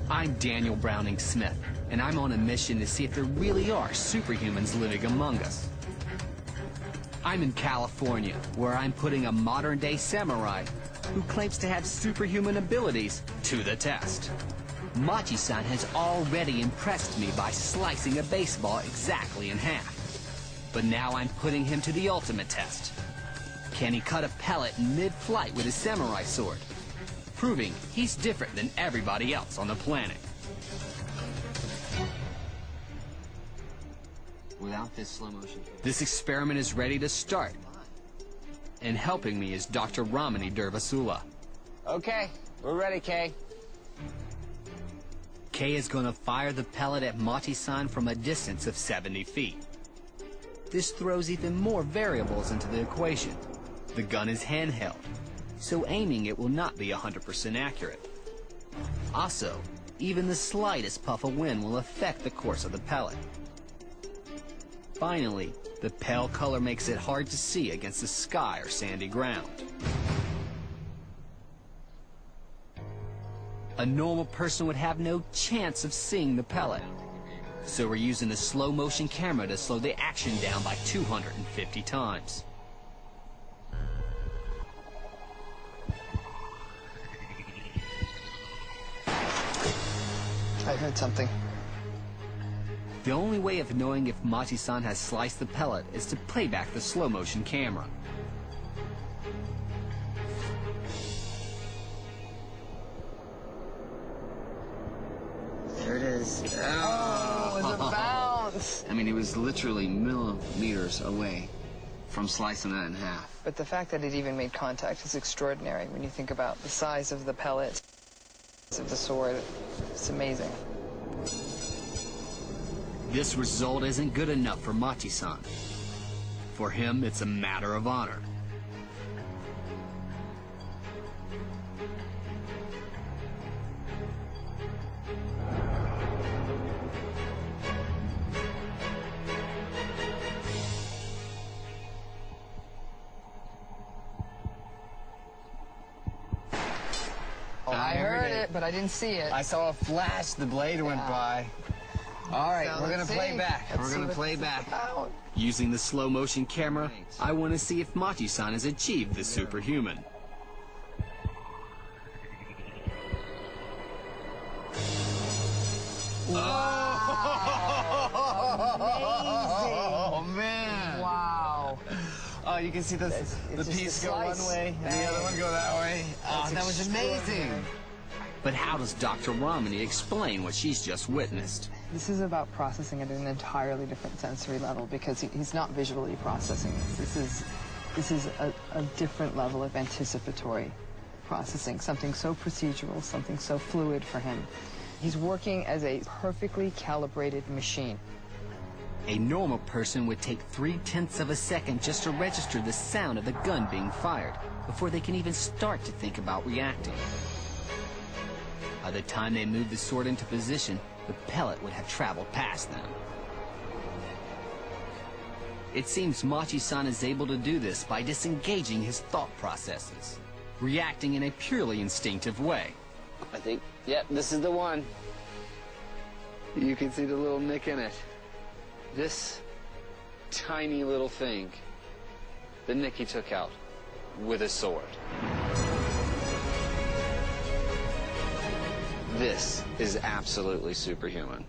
I'm Daniel Browning Smith, and I'm on a mission to see if there really are superhumans living among us. I'm in California, where I'm putting a modern-day samurai who claims to have superhuman abilities to the test. Machi-san has already impressed me by slicing a baseball exactly in half. But now I'm putting him to the ultimate test. Can he cut a pellet in mid-flight with his samurai sword? Proving he's different than everybody else on the planet. Without this slow motion. This experiment is ready to start. And helping me is Dr. Ramani Durvasula. Okay, we're ready, Kay. Kay is going to fire the pellet at Machi-san from a distance of 70 feet. This throws even more variables into the equation. The gun is handheld, so aiming it will not be 100% accurate. Also, even the slightest puff of wind will affect the course of the pellet. Finally, the pale color makes it hard to see against the sky or sandy ground. A normal person would have no chance of seeing the pellet. So we're using a slow motion camera to slow the action down by 250 times. I heard something. The only way of knowing if Machi-san has sliced the pellet is to play back the slow motion camera. There it is. Oh, it was a bounce. I mean, it was literally millimeters away from slicing that in half. But the fact that it even made contact is extraordinary when you think about the size of the pellet, of the sword. It's amazing. This result isn't good enough for Machi-san. For him, it's a matter of honor. I heard it, but I didn't see it. I saw a flash. The blade went by. All right, So we're going let's to play see. back. Let's We're see going to what play this is back. about. Using the slow motion camera, I want to see if Machi-san has achieved the superhuman. Oh, man. Wow. Oh, you can see the just piece a go one slice. way and the other one go that way. Oh, that was amazing. But how does Dr. Ramani explain what she's just witnessed? This is about processing at an entirely different sensory level because he's not visually processing this. This is a different level of anticipatory processing, something so procedural, something so fluid for him. He's working as a perfectly calibrated machine. A normal person would take 3/10 of a second just to register the sound of the gun being fired before they can even start to think about reacting. By the time they move the sword into position, the pellet would have traveled past them. It seems Machi-san is able to do this by disengaging his thought processes, reacting in a purely instinctive way. I think, yep, this is the one. You can see the little nick in it. This tiny little thing, the nick he took out with his sword. This is absolutely superhuman.